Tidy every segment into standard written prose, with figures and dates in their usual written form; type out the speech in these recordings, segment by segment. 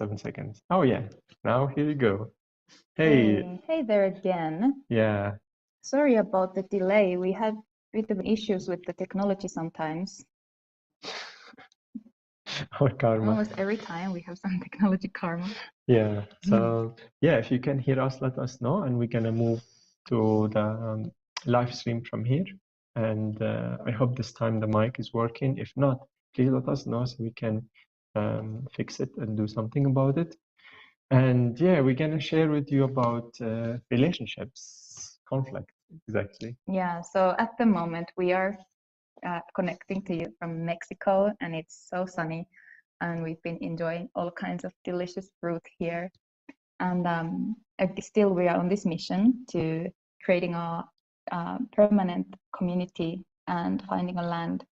7 seconds. Oh yeah, now here you go. Hey, Hey there again. yeah. Sorry about the delay. We had a bit of issues with the technology sometimes. Our karma. Almost every time we have some technology karma. Yeah. So yeah, if you can hear us, let us know, and we're gonna move to the live stream from here. And I hope this time the mic is working. If not, please let us know so we can fix it and do something about it. And yeah, we're gonna share with you about relationships, conflict, exactly. Yeah, so at the moment we are connecting to you from Mexico, and it's so sunny, and we've been enjoying all kinds of delicious fruit here. And still we are on this mission to creating a permanent community and finding a land.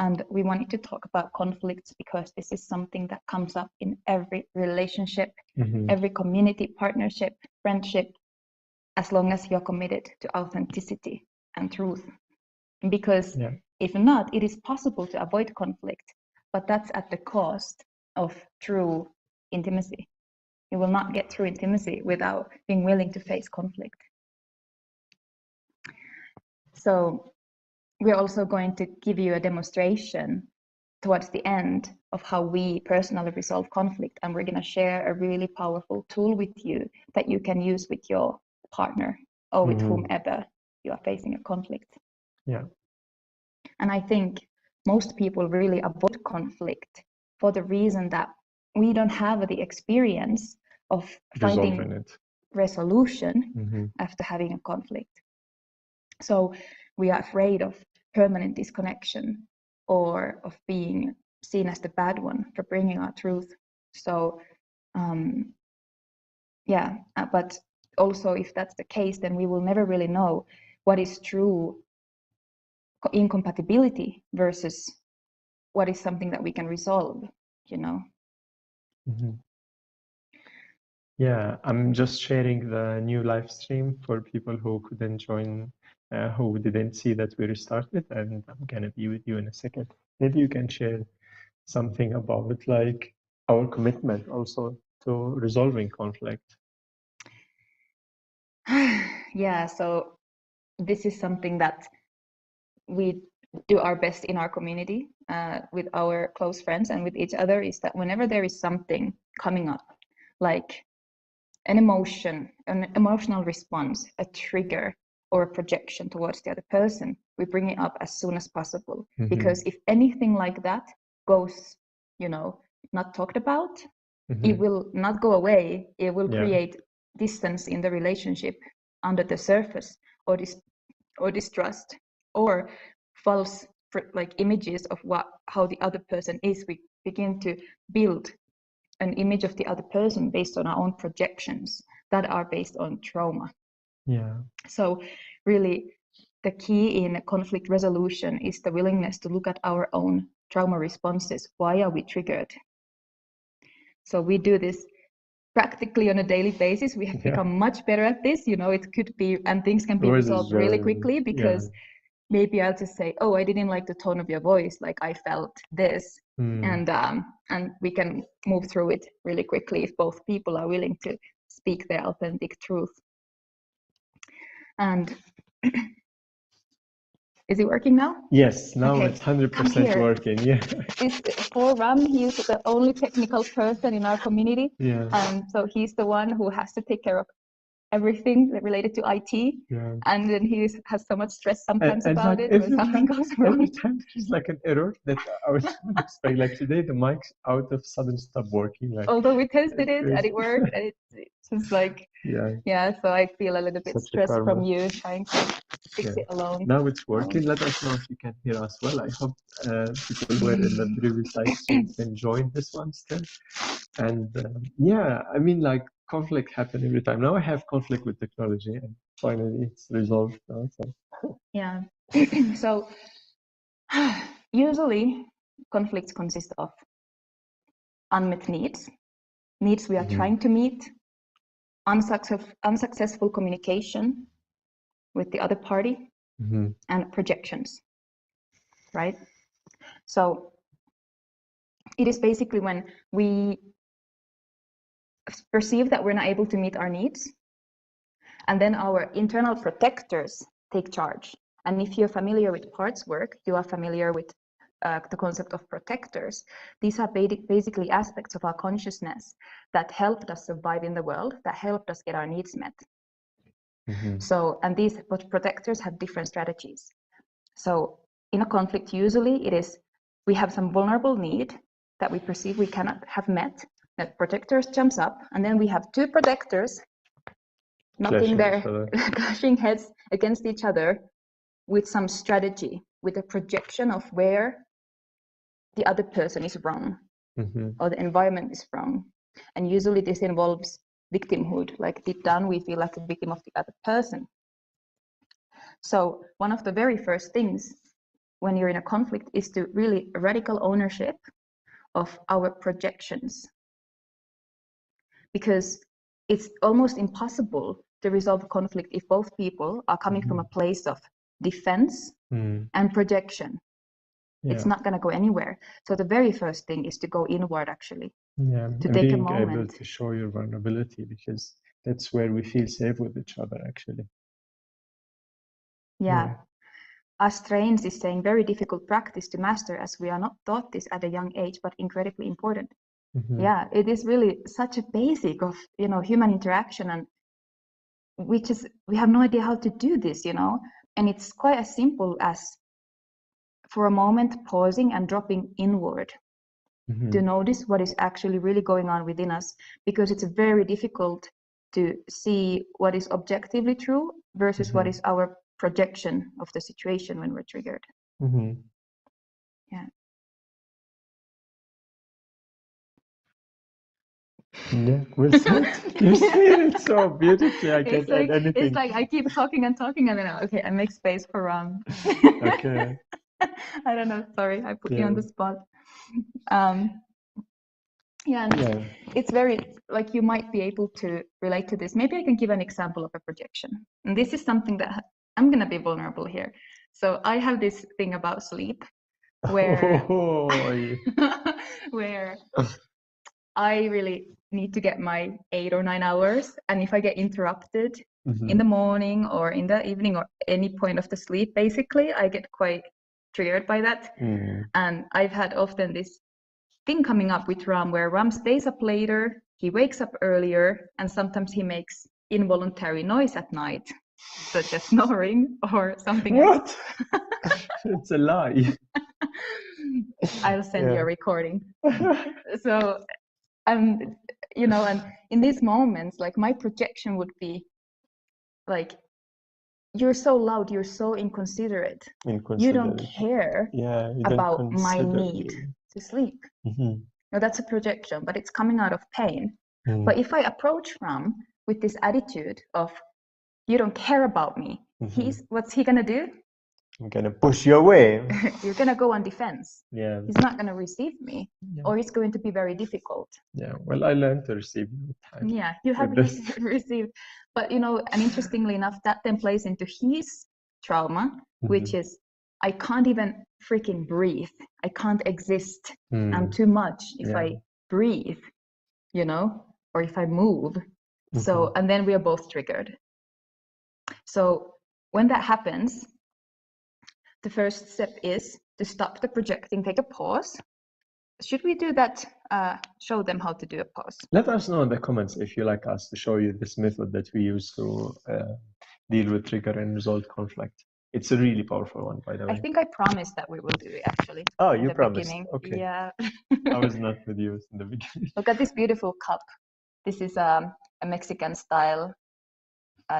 And we wanted to talk about conflicts because this is something that comes up in every relationship, every community, partnership, friendship, as long as you're committed to authenticity and truth. Because if not, it is possible to avoid conflict, but that's at the cost of true intimacy. You will not get true intimacy without being willing to face conflict. So we're also going to give you a demonstration towards the end of how we personally resolve conflict, and we're going to share a really powerful tool with you that you can use with your partner or with whomever you are facing a conflict. Yeah. And I think most people really avoid conflict for the reason that we don't have the experience of finding resolution after having a conflict. So we are afraid of permanent disconnection or of being seen as the bad one for bringing our truth. So but also if that's the case, then we will never really know what is true incompatibility versus what is something that we can resolve, you know. Yeah, I'm just sharing the new live stream for people who couldn't join, who didn't see that we restarted, and I'm gonna be with you in a second. Maybe you can share something about like our commitment also to resolving conflict. Yeah, so this is something that we do our best in our community with our close friends and with each other, is that whenever there is something coming up, like an emotion, an emotional response, a trigger, or a projection towards the other person, we bring it up as soon as possible. Because if anything like that goes, not talked about, it will not go away. It will create distance in the relationship under the surface, or distrust, or false images of how the other person is. We begin to build an image of the other person based on our own projections that are based on trauma. So really the key in conflict resolution is the willingness to look at our own trauma responses. Why are we triggered? So we do this practically on a daily basis. We have become much better at this. It could be, and things can be resolved really quickly, because maybe I'll just say, oh, I didn't like the tone of your voice, like I felt this, and we can move through it really quickly if both people are willing to speak their authentic truth. And is it working now? Yes, now it's 100% working. Yeah. For Ram, he's the only technical person in our community, and so he's the one who has to take care of everything related to IT, and then he has so much stress sometimes about it when something goes wrong. Every time there's like an error that I was expecting. Like today, the mic's out of sudden stopped working. Like, although we tested it and it worked, and it's just like so I feel a little bit stressed from you trying to fix it alone. Now it's working. Let us know if you can hear us well. I hope people who were in the previous live stream can join this one still. And I mean, like, conflict happen every time. Now I have conflict with technology, and finally it's resolved now. So. Yeah. So usually conflicts consist of unmet needs we are trying to meet, unsuccessful communication with the other party, and projections, right? So it is basically when we perceive that we're not able to meet our needs. And then our internal protectors take charge. And if you're familiar with parts work, you are familiar with the concept of protectors. These are basically aspects of our consciousness that helped us survive in the world, that helped us get our needs met. So, and these protectors have different strategies. So in a conflict, usually it is, we have some vulnerable need that we perceive we cannot have met, that protectors jumps up, and then we have two protectors knocking their clashing heads against each other with some strategy, with a projection of where the other person is wrong, or the environment is wrong. And usually this involves victimhood, like deep down we feel like a victim of the other person. So one of the very first things when you're in a conflict is to really radical ownership of our projections, because it's almost impossible to resolve conflict if both people are coming from a place of defense and projection. It's not going to go anywhere. So the very first thing is to go inward, actually. Yeah, to and take a being able moment. to show your vulnerability, because that's where we feel safe with each other, actually. Yeah. As Trains is saying, very difficult practice to master, as we are not taught this at a young age, but incredibly important. Yeah, it is really such a basic of, you know, human interaction, and we have no idea how to do this, you know. And it's quite as simple as, for a moment, pausing and dropping inward to notice what is actually really going on within us, because it's very difficult to see what is objectively true versus what is our projection of the situation when we're triggered. Yeah. Yeah, well said. You said it so beautifully. I can't add anything. It's like I keep talking and talking, and then okay, I make space for Okay. I don't know. Sorry, I put you on the spot. Yeah, and it's very, like, you might be able to relate to this. Maybe I can give an example of a projection. And this is something that I'm going to be vulnerable here. So I have this thing about sleep where, where I really need to get my 8 or 9 hours. And if I get interrupted in the morning or in the evening or any point of the sleep, basically, I get quite triggered by that. And I've had often this thing coming up with Ram, where Ram stays up later, he wakes up earlier, and sometimes he makes involuntary noise at night, such as snoring or something else. It's a lie. I'll send you a recording. So, you know, and in these moments, like, my projection would be like, you're so loud, you're so inconsiderate. You don't care about my need to sleep. No, that's a projection, but it's coming out of pain. But if I approach Ram with this attitude of, you don't care about me, what's he gonna do? I'm gonna push you away. You're gonna go on defense. Yeah. He's not gonna receive me, or it's going to be very difficult. Yeah. Well, I learned to receive you with time. Yeah, you have received. But, you know, and interestingly enough, that then plays into his trauma, which is, I can't even freaking breathe. I can't exist. I'm too much if I breathe, you know, or if I move. So, and then we are both triggered. So when that happens, the first step is to stop the projecting, take a pause. Should we do that? Show them how to do a pause. Let us know in the comments if you like us to show you this method that we use to deal with trigger and resolve conflict. It's a really powerful one, by the way. I think I promised that we will do it, actually. Oh, you promised. Beginning. Okay. Yeah. I was not with you in the beginning. Look at this beautiful cup. This is a Mexican style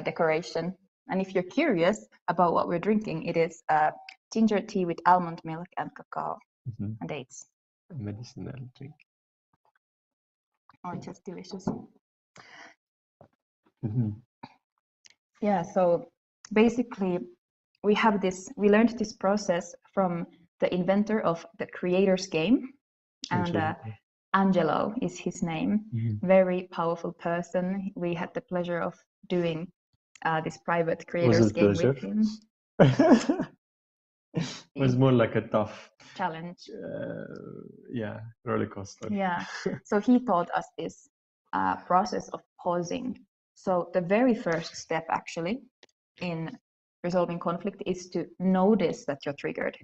decoration. And if you're curious about what we're drinking, it is ginger tea with almond milk and cacao and dates. A medicinal drink. Oh, it's just delicious. Yeah, so basically we learned this process from the inventor of the Creator's Game, and Angelo is his name. Very powerful person. We had the pleasure of doing this private Creator's Game with him. It was more like a tough challenge. Roller coaster. Yeah. So he taught us this. process of pausing. So the very first step actually in resolving conflict is to notice that you're triggered.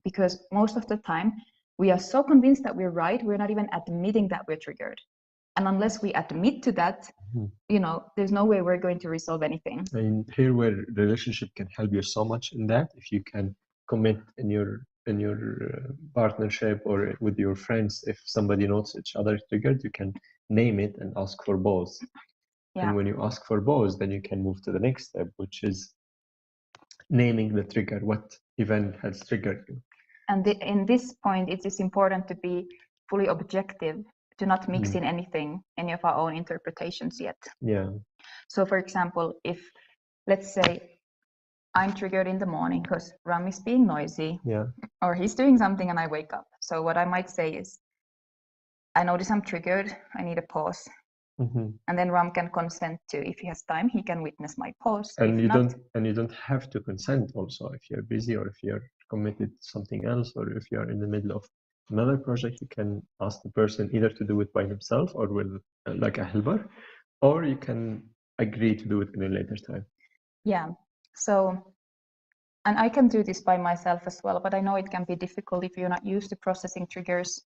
Because most of the time we are so convinced that we're right, we're not even admitting that we're triggered. And unless we admit to that, you know, there's no way we're going to resolve anything. And here where relationship can help you so much in that, if you can commit in your partnership or with your friends, if somebody notes each other triggered, you can name it and ask for both. Yeah. And when you ask for both, then you can move to the next step, which is naming the trigger. What event has triggered you? And in this point, it is important to be fully objective, to not mix in anything, any of our own interpretations yet. Yeah. So for example, if, let's say, I'm triggered in the morning because Ram is being noisy, Yeah. or he's doing something and I wake up. So what I might say is, I notice I'm triggered, I need a pause. And then Ram can consent to, if he has time, he can witness my pause. And if you not, don't have to consent also if you're busy or if you're committed to something else, or if you're in the middle of another project, you can ask the person either to do it by themselves or with like a helper, or you can agree to do it in a later time. Yeah. So, and I can do this by myself as well, but I know it can be difficult if you're not used to processing triggers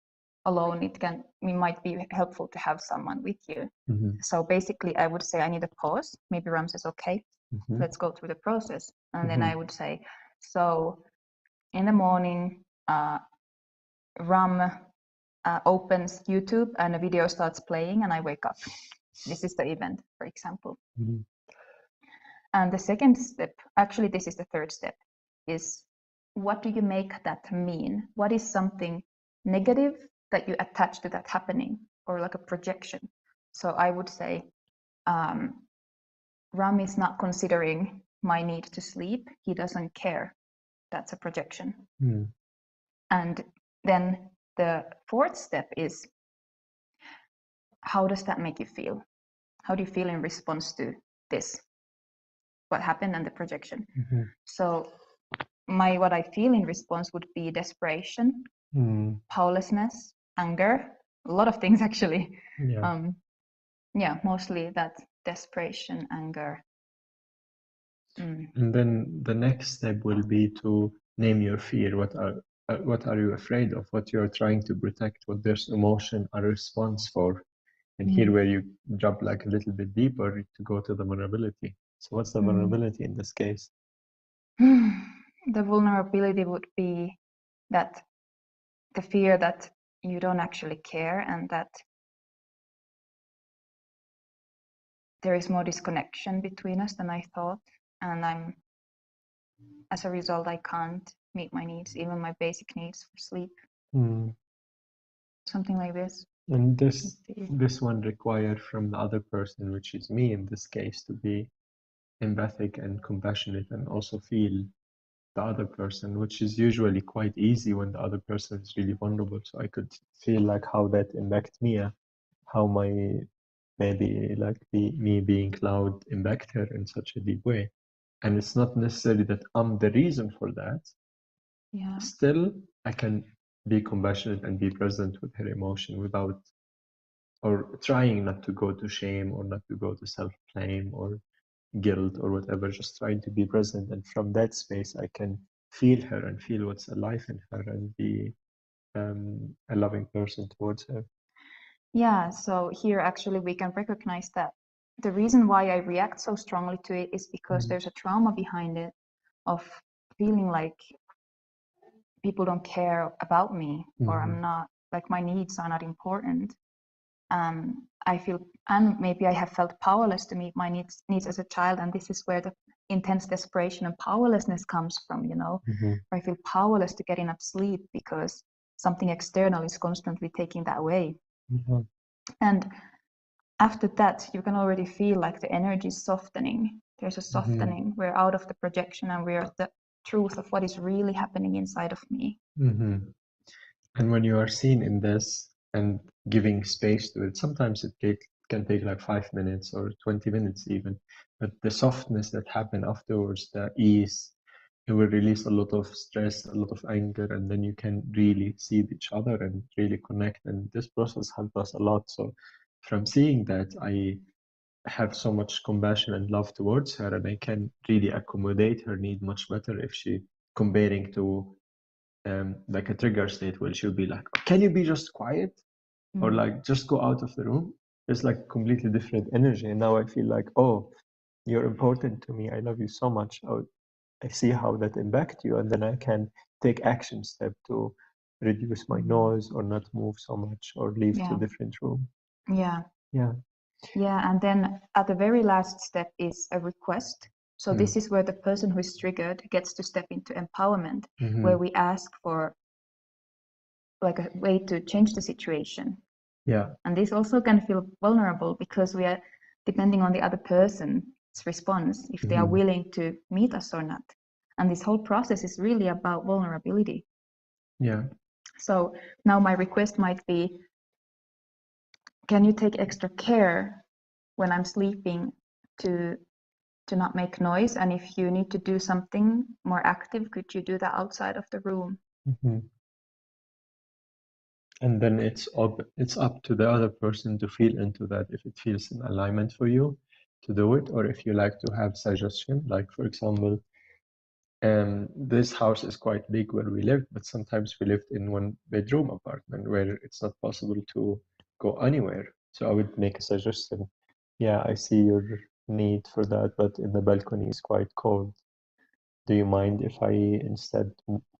alone. It might be helpful to have someone with you. So basically I would say I need a pause. Maybe Ram says, okay, let's go through the process. And then I would say, so in the morning, Ram opens YouTube and a video starts playing and I wake up. This is the event, for example. And the second step, actually this is the third step, is what do you make that mean? What is something negative that you attach to that happening, or like a projection? So I would say, Ram is not considering my need to sleep. He doesn't care. That's a projection. And then the fourth step is, how does that make you feel? How do you feel in response to this? What happened and the projection? So what I feel in response would be desperation, powerlessness, anger, a lot of things actually. Yeah, mostly that desperation, anger. And then the next step will be to name your fear. What are you afraid of? What you're trying to protect? What this emotion a response for? And here where you jump like a little bit deeper to go to the vulnerability. So what's the vulnerability in this case? The vulnerability would be that the fear that you don't actually care and that there is more disconnection between us than I thought. And as a result, I can't meet my needs, even my basic needs for sleep. Something like this. And this one requires from the other person, which is me in this case, to be empathic and compassionate and also feel the other person, which is usually quite easy when the other person is really vulnerable. So I could feel like how that impacts me, how my maybe like me being loud impact her in such a deep way. And it's not necessarily that I'm the reason for that. Yeah. Still, I can be compassionate and be present with her emotion without, or trying not to go to shame or not to go to self-blame or guilt or whatever, just trying to be present. And from that space, I can feel her and feel what's alive in her and be a loving person towards her. Yeah, so here actually we can recognize that the reason why I react so strongly to it is because there's a trauma behind it of feeling like people don't care about me, or I'm not, like my needs are not important. I feel, and maybe I have felt powerless to meet my needs as a child, and this is where the intense desperation and powerlessness comes from, you know. I feel powerless to get enough sleep because something external is constantly taking that away. And after that, you can already feel like the energy is softening. There's a softening. We're out of the projection and we're at the truth of what is really happening inside of me. And when you are seen in this and giving space to it, sometimes it can take like 5 minutes or 20 minutes even, but the softness that happen afterwards, the ease, it will release a lot of stress, a lot of anger, and then you can really see each other and really connect. And this process helped us a lot. So from seeing that, I have so much compassion and love towards her, and I can really accommodate her need much better if she comparing to like a trigger state where she'll be like, can you be just quiet? Or like just go out of the room. It's like completely different energy. And now I feel like, oh, you're important to me. I love you so much. I see how that impact you, and then I can take action step to reduce my noise or not move so much or leave to a different room. Yeah. Yeah. Yeah. And then at the very last step is a request. So this is where the person who is triggered gets to step into empowerment, where we ask for like a way to change the situation. Yeah. And this also can feel vulnerable because we are depending on the other person's response, if they are willing to meet us or not. And this whole process is really about vulnerability. Yeah. So now my request might be, can you take extra care when I'm sleeping to not make noise? And if you need to do something more active, could you do that outside of the room? And then it's up to the other person to feel into that, if it feels in alignment for you to do it, or if you like to have suggestion. Like, for example, this house is quite big where we live, but sometimes we lived in one bedroom apartment where it's not possible to go anywhere. So I would make a suggestion. Yeah, I see your need for that, but in the balcony is quite cold. Do you mind if I instead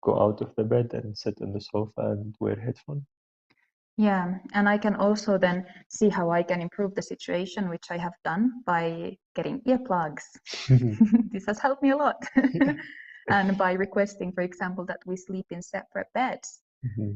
go out of the bed and sit on the sofa and wear headphones? Yeah, and I can also then see how I can improve the situation, which I have done by getting earplugs. This has helped me a lot. And by requesting, for example, that we sleep in separate beds,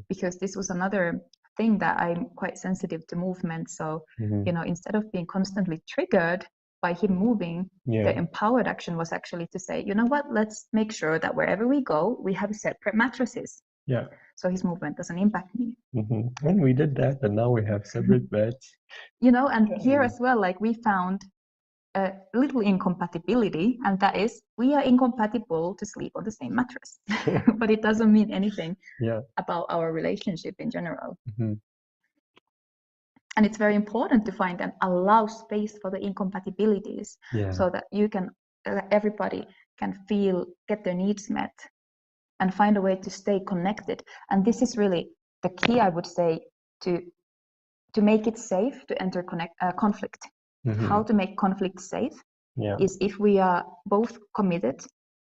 because this was another thing that I'm quite sensitive to movement. So, you know, instead of being constantly triggered by him moving, the empowered action was actually to say, you know what, let's make sure that wherever we go, we have separate mattresses. Yeah. So his movement doesn't impact me. And we did that, and now we have separate beds. You know, and here as well, like we found a little incompatibility, and that is we are incompatible to sleep on the same mattress. But it doesn't mean anything about our relationship in general. And it's very important to find and allow space for the incompatibilities, so that you can, everybody can feel, get their needs met, and find a way to stay connected. And this is really the key, I would say, to make it safe to enter conflict. How to make conflict safe is if we are both committed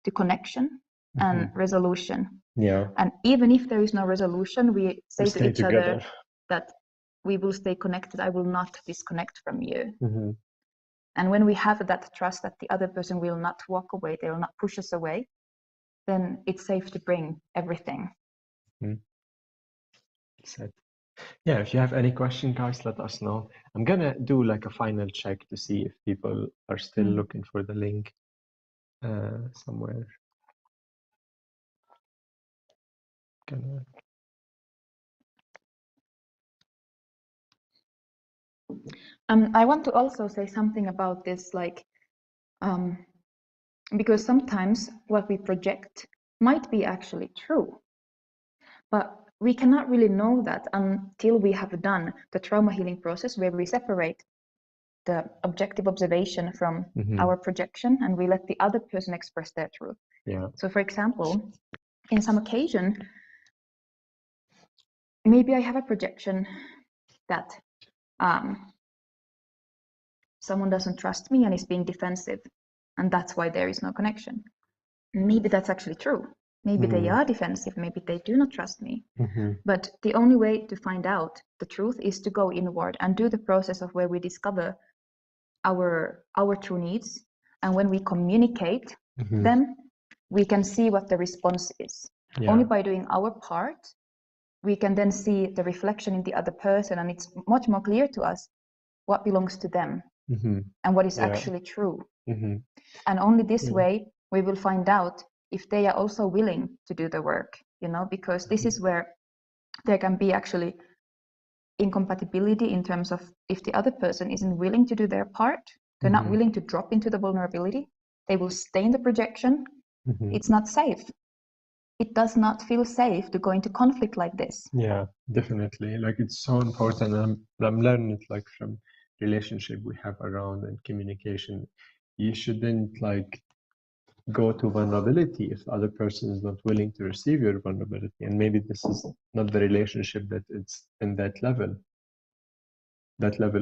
to connection and resolution. And even if there is no resolution, we say to each other that we will stay connected. I will not disconnect from you. And when we have that trust that the other person will not walk away, they will not push us away, then it's safe to bring everything. Yeah, if you have any question, guys, let us know. I'm gonna do like a final check to see if people are still looking for the link somewhere. I want to also say something about this, like, because sometimes what we project might be actually true, but we cannot really know that until we have done the trauma healing process, where we separate the objective observation from our projection, and we let the other person express their truth. So for example, in some occasion, maybe I have a projection that someone doesn't trust me and is being defensive, and that's why there is no connection. Maybe that's actually true. Maybe they are defensive, maybe they do not trust me. But the only way to find out the truth is to go inward and do the process of where we discover our true needs. And when we communicate them, we can see what the response is. Only by doing our part, we can then see the reflection in the other person, and it's much more clear to us what belongs to them and what is actually true. And only this way we will find out if they are also willing to do the work, you know, because this is where there can be actually incompatibility in terms of if the other person isn't willing to do their part, they're not willing to drop into the vulnerability, they will stay in the projection. It's not safe. It does not feel safe to go into conflict like this. Yeah, definitely. Like, it's so important. I'm learning it like from relationship we have around and communication, you shouldn't like go to vulnerability if the other person is not willing to receive your vulnerability. And maybe this is not the relationship that it's in that level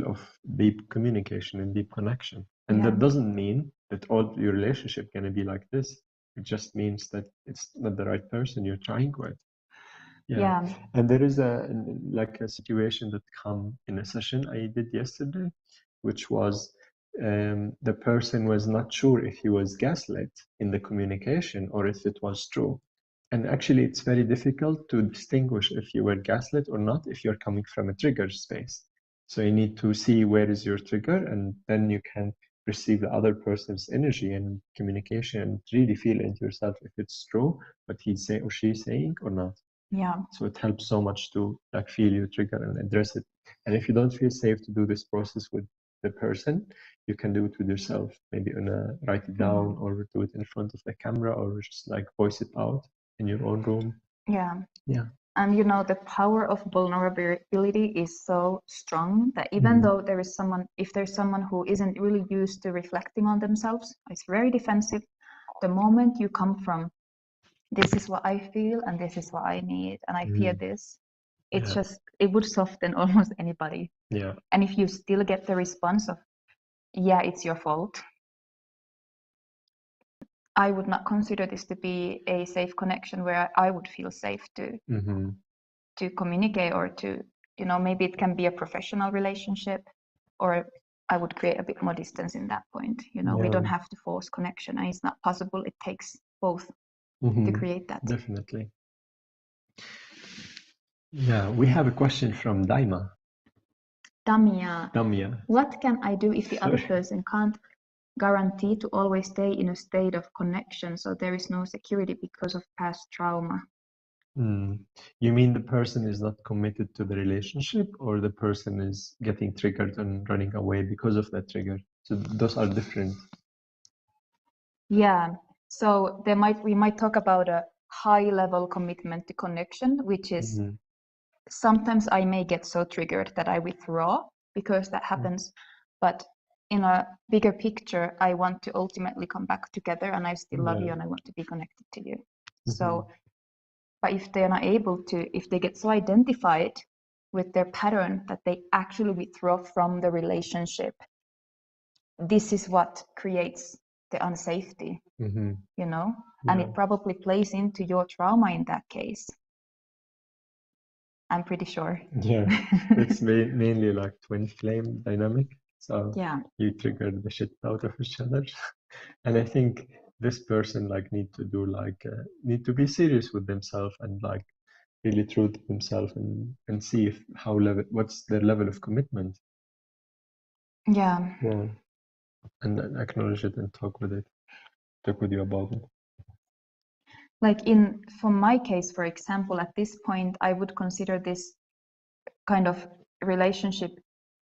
of deep communication and deep connection. And Yeah. that doesn't mean that all your relationship gonna be like this. It just means that it's not the right person you're trying with. Yeah. And there is a situation that come in a session I did yesterday, which was the person was not sure if he was gaslit in the communication or if it was true. And actually, it's very difficult to distinguish if you were gaslit or not if you're coming from a trigger space. So you need to see where is your trigger, and then you can receive the other person's energy and communication and really feel into yourself if it's true what he's saying or she's saying or not. Yeah. So it helps so much to like feel your trigger and address it. And if you don't feel safe to do this process with the person, you can do it with yourself. Maybe write it down or do it in front of the camera or just like voice it out in your own room. Yeah. Yeah. And you know, the power of vulnerability is so strong that even though there is someone, if there's someone who isn't really used to reflecting on themselves, it's very defensive. The moment you come from, this is what I feel and this is what I need and I fear this, it's just, it would soften almost anybody. Yeah. And if you still get the response of, yeah, it's your fault, I would not consider this to be a safe connection where I would feel safe to communicate or to, you know, maybe it can be a professional relationship, or I would create a bit more distance in that point. You know, we don't have to force connection, and it's not possible. It takes both to create that. Definitely. Yeah, we have a question from Daima. Damia. What can I do if the other person can't guarantee to always stay in a state of connection, so there is no security because of past trauma? You mean the person is not committed to the relationship, or the person is getting triggered and running away because of that trigger? So those are different. Yeah. So we might talk about a high level commitment to connection, which is sometimes I may get so triggered that I withdraw because that happens. But in a bigger picture, I want to ultimately come back together, and I still love you and I want to be connected to you. So, but if they're not able to, if they get so identified with their pattern that they actually withdraw from the relationship, this is what creates the unsafety, you know, and it probably plays into your trauma in that case. I'm pretty sure. Yeah, it's mainly like twin flame dynamic. So yeah, you trigger the shit out of each other. And I think this person like need to be serious with themselves and like really true to themselves and see if what's their level of commitment. Yeah. Yeah. And acknowledge it and talk with you about it. Like for my case, for example, at this point, I would consider this kind of relationship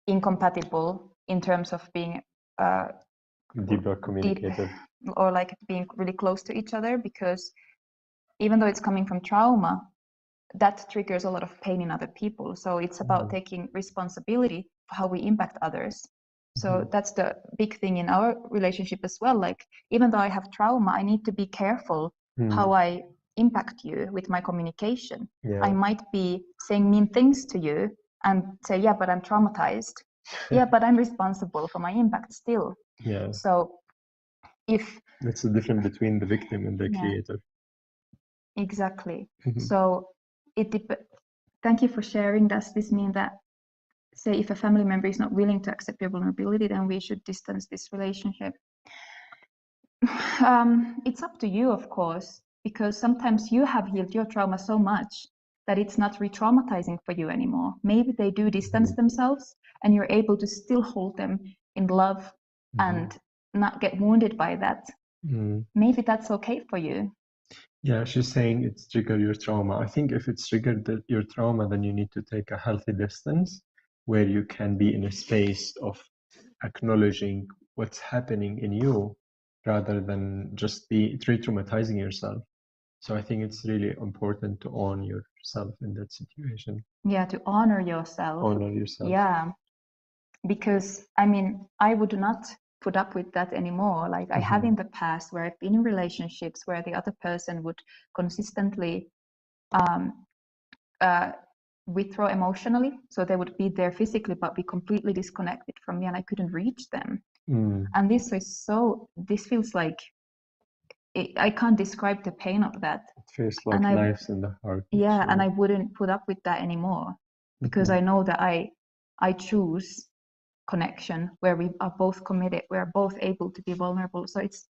incompatible in terms of being deeper communicative or like being really close to each other, because even though it's coming from trauma, that triggers a lot of pain in other people. So it's about taking responsibility for how we impact others. So that's the big thing in our relationship as well. Like, even though I have trauma, I need to be careful how I impact you with my communication. I might be saying mean things to you and say, yeah, but I'm traumatized. Yeah, but I'm responsible for my impact still. Yeah. So if that's the difference between the victim and the creator. Exactly. So thank you for sharing. Does this mean that, say, if a family member is not willing to accept your vulnerability, then we should distance this relationship? It's up to you, of course, because sometimes you have healed your trauma so much that it's not re-traumatizing for you anymore. Maybe they do distance themselves and you're able to still hold them in love and not get wounded by that. Maybe that's okay for you. Yeah, she's saying it's triggered your trauma. I think if it's triggered your trauma, then you need to take a healthy distance where you can be in a space of acknowledging what's happening in you rather than just be re-traumatizing yourself. So I think it's really important to own yourself in that situation. Yeah, to honor yourself. Honor yourself. Yeah. because I mean, I would not put up with that anymore. Like I have in the past where I've been in relationships where the other person would consistently withdraw emotionally. So they would be there physically, but be completely disconnected from me, and I couldn't reach them. And this feels like, I can't describe the pain of that. It feels like knives in the heart. Yeah, and I wouldn't put up with that anymore, because I know that I choose connection where we are both committed, we are both able to be vulnerable. So it's,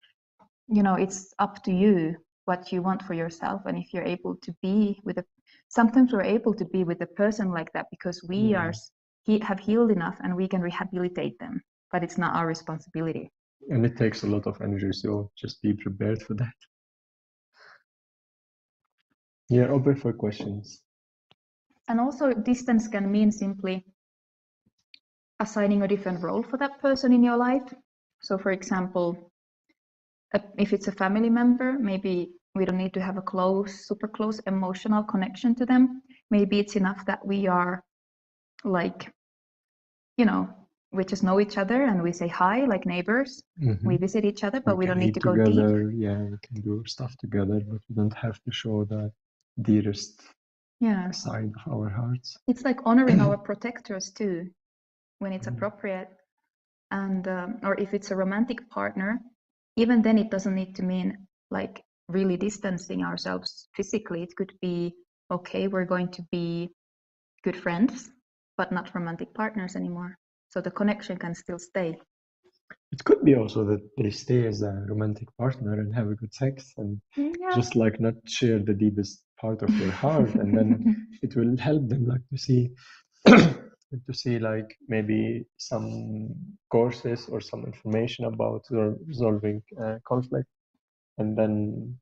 you know, it's up to you what you want for yourself, and if you're able to be with sometimes we're able to be with a person like that because we have healed enough and we can rehabilitate them, but it's not our responsibility. And it takes a lot of energy, so just be prepared for that. Yeah, open for questions. And also distance can mean simply assigning a different role for that person in your life. So for example, if it's a family member, maybe we don't need to have a super close emotional connection to them. Maybe it's enough that we are like, you know, we just know each other and we say hi like neighbors. We visit each other, but we don't need to go deep. Yeah, we can do stuff together, but we don't have to show the dearest side of our hearts. It's like honoring our protectors too, when it's appropriate. And or if it's a romantic partner, even then it doesn't need to mean like really distancing ourselves physically. It could be, okay, we're going to be good friends, but not romantic partners anymore. So the connection can still stay. It could be also that they stay as a romantic partner and have a good sex and just like not share the deepest part of their heart, and then it will help them like to see like maybe some courses or some information about resolving conflict. And then,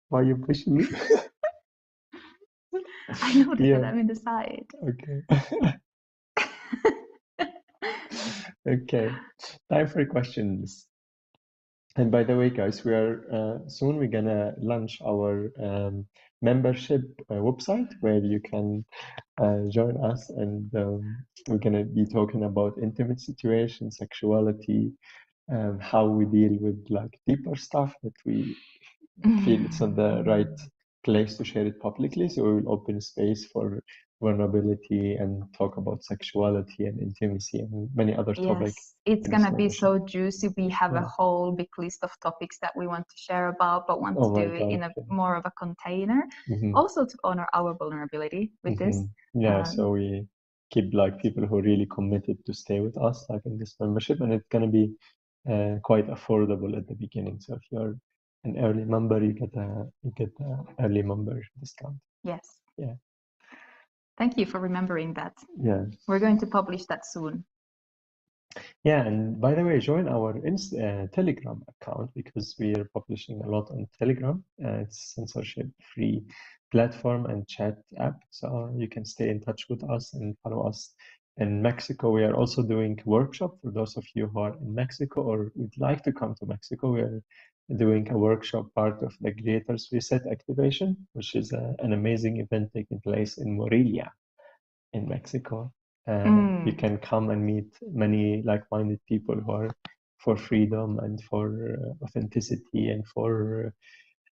why are you pushing me? I know that I'm in the side. Okay. Okay, time for questions. And by the way, guys, we are soon we're gonna launch our membership website where you can join us, and we're gonna be talking about intimate situations, sexuality, how we deal with like deeper stuff that we feel it's not the right place to share it publicly. So we will open space for vulnerability and talk about sexuality and intimacy and many other topics. It's gonna be so juicy. We have a whole big list of topics that we want to share about, but want to do it in a more of a container. Also to honor our vulnerability with this. Yeah, so we keep like people who are really committed to stay with us like in this membership, and it's gonna be quite affordable at the beginning. So if you're an early member, you get a early member discount. Yes. Yeah. Thank you for remembering that. Yeah. We're going to publish that soon. Yeah, and by the way, join our Telegram account because we are publishing a lot on Telegram. It's censorship-free platform and chat app, so you can stay in touch with us and follow us. In Mexico, we are also doing a workshop for those of you who are in Mexico or would like to come to Mexico. We are doing a workshop part of the Creators Reset Activation, which is an amazing event taking place in Morelia in Mexico. You can come and meet many like-minded people who are for freedom and for authenticity and for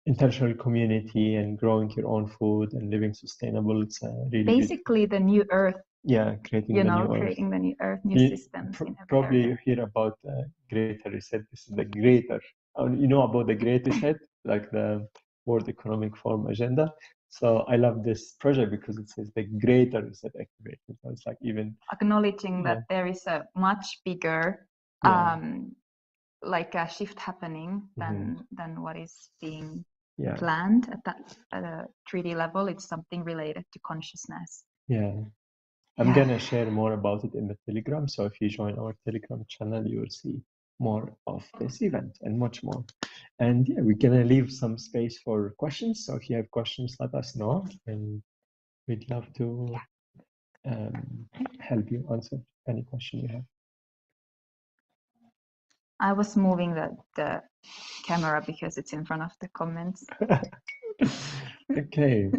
intentional community and growing your own food and living sustainable. It's really basically the new earth. Yeah, creating the new earth, new systems. Probably you hear about Greater Reset. This is the greater. You know about the Great Reset, like the World Economic Forum agenda. So I love this project because it says the Greater Reset activated. So it's like even acknowledging that there is a much bigger like a shift happening than what is being planned at a 3D level. It's something related to consciousness. Yeah. I'm gonna share more about it in the Telegram. So if you join our Telegram channel, you will see more of this event and much more. And yeah, we're gonna leave some space for questions. So if you have questions, let us know, and we'd love to help you answer any question you have. I was moving the camera because it's in front of the comments. Okay.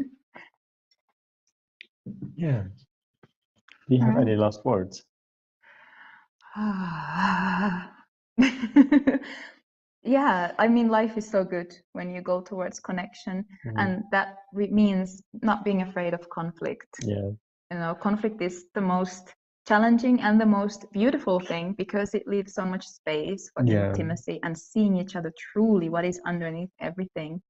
Yeah. Do you have any last words? Yeah, I mean, life is so good when you go towards connection, and that means not being afraid of conflict. Yeah. You know, conflict is the most challenging and the most beautiful thing because it leaves so much space for intimacy and seeing each other truly, what is underneath everything.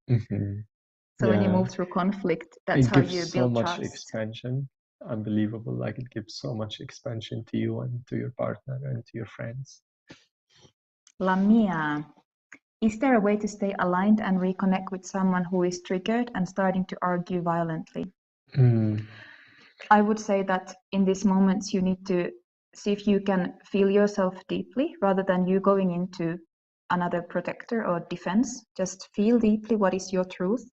So when you move through conflict, that's how you so build much trust. expansion. Unbelievable. Like it gives so much expansion to you and to your partner and to your friends. Lamia, is there a way to stay aligned and reconnect with someone who is triggered and starting to argue violently? I would say that in these moments you need to see if you can feel yourself deeply rather than you going into another protector or defense. Just feel deeply what is your truth.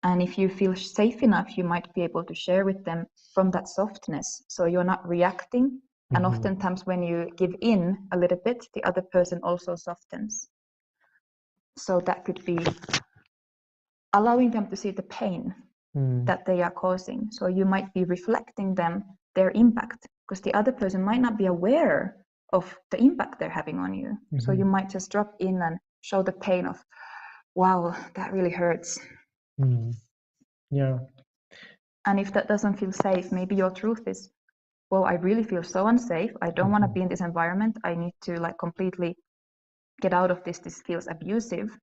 And if you feel safe enough, you might be able to share with them from that softness. So you're not reacting. And oftentimes when you give in a little bit, the other person also softens. So that could be allowing them to see the pain that they are causing. So you might be reflecting them, their impact, because the other person might not be aware of the impact they're having on you. So you might just drop in and show the pain of, wow, that really hurts. Yeah. And if that doesn't feel safe, maybe your truth is, well, I really feel so unsafe. I don't want to be in this environment. I need to like completely get out of this. This feels abusive.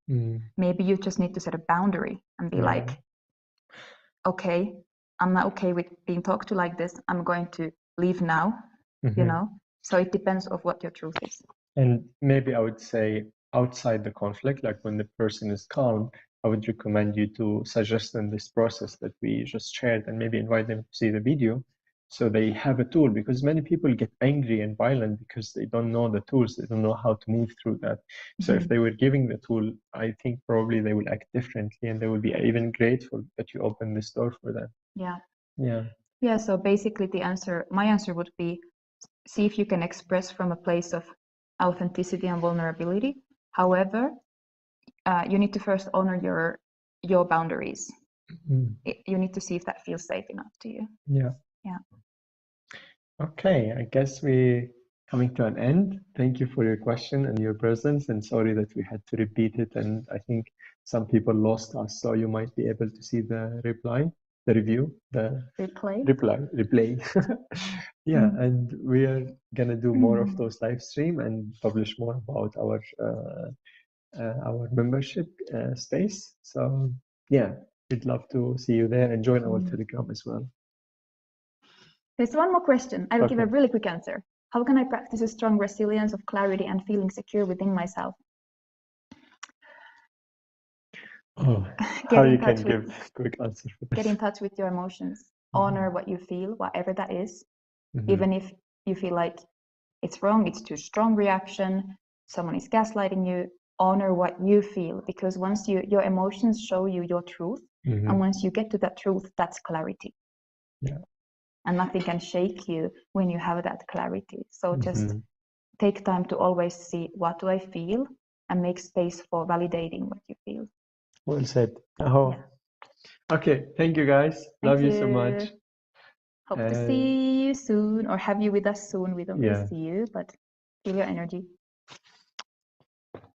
Maybe you just need to set a boundary and be like, okay, I'm not okay with being talked to like this. I'm going to leave now, you know? So it depends on what your truth is. And maybe I would say outside the conflict, like when the person is calm, I would recommend you to suggest them this process that we just shared and maybe invite them to see the video so they have a tool, because many people get angry and violent because they don't know the tools, they don't know how to move through that. So if they were giving the tool, I think probably they will act differently and they will be even grateful that you opened this door for them. Yeah, so basically my answer would be, see if you can express from a place of authenticity and vulnerability. However, you need to first honor your boundaries. You need to see if that feels safe enough to you. Yeah. Okay, I guess we're coming to an end. Thank you for your question and your presence, and sorry that we had to repeat it. And I think some people lost us, so you might be able to see the review, the replay. Yeah, and we are gonna do more of those live stream and publish more about our membership space. So yeah, we'd love to see you there and join our Telegram as well. There's one more question. I'll give a really quick answer. How can I practice a strong resilience of clarity and feeling secure within myself? How you can give quick answer for this? Get in touch with your emotions. Honor what you feel, whatever that is. Even if you feel like it's wrong, it's too strong reaction, someone is gaslighting you, honor what you feel, because once your emotions show you your truth, and once you get to that truth, that's clarity. And nothing can shake you when you have that clarity. So just take time to always see, what do I feel, and make space for validating what you feel. Well said. Okay, thank you guys. Love you so much. Hope to see you soon, or have you with us soon. We don't really see you, but feel your energy.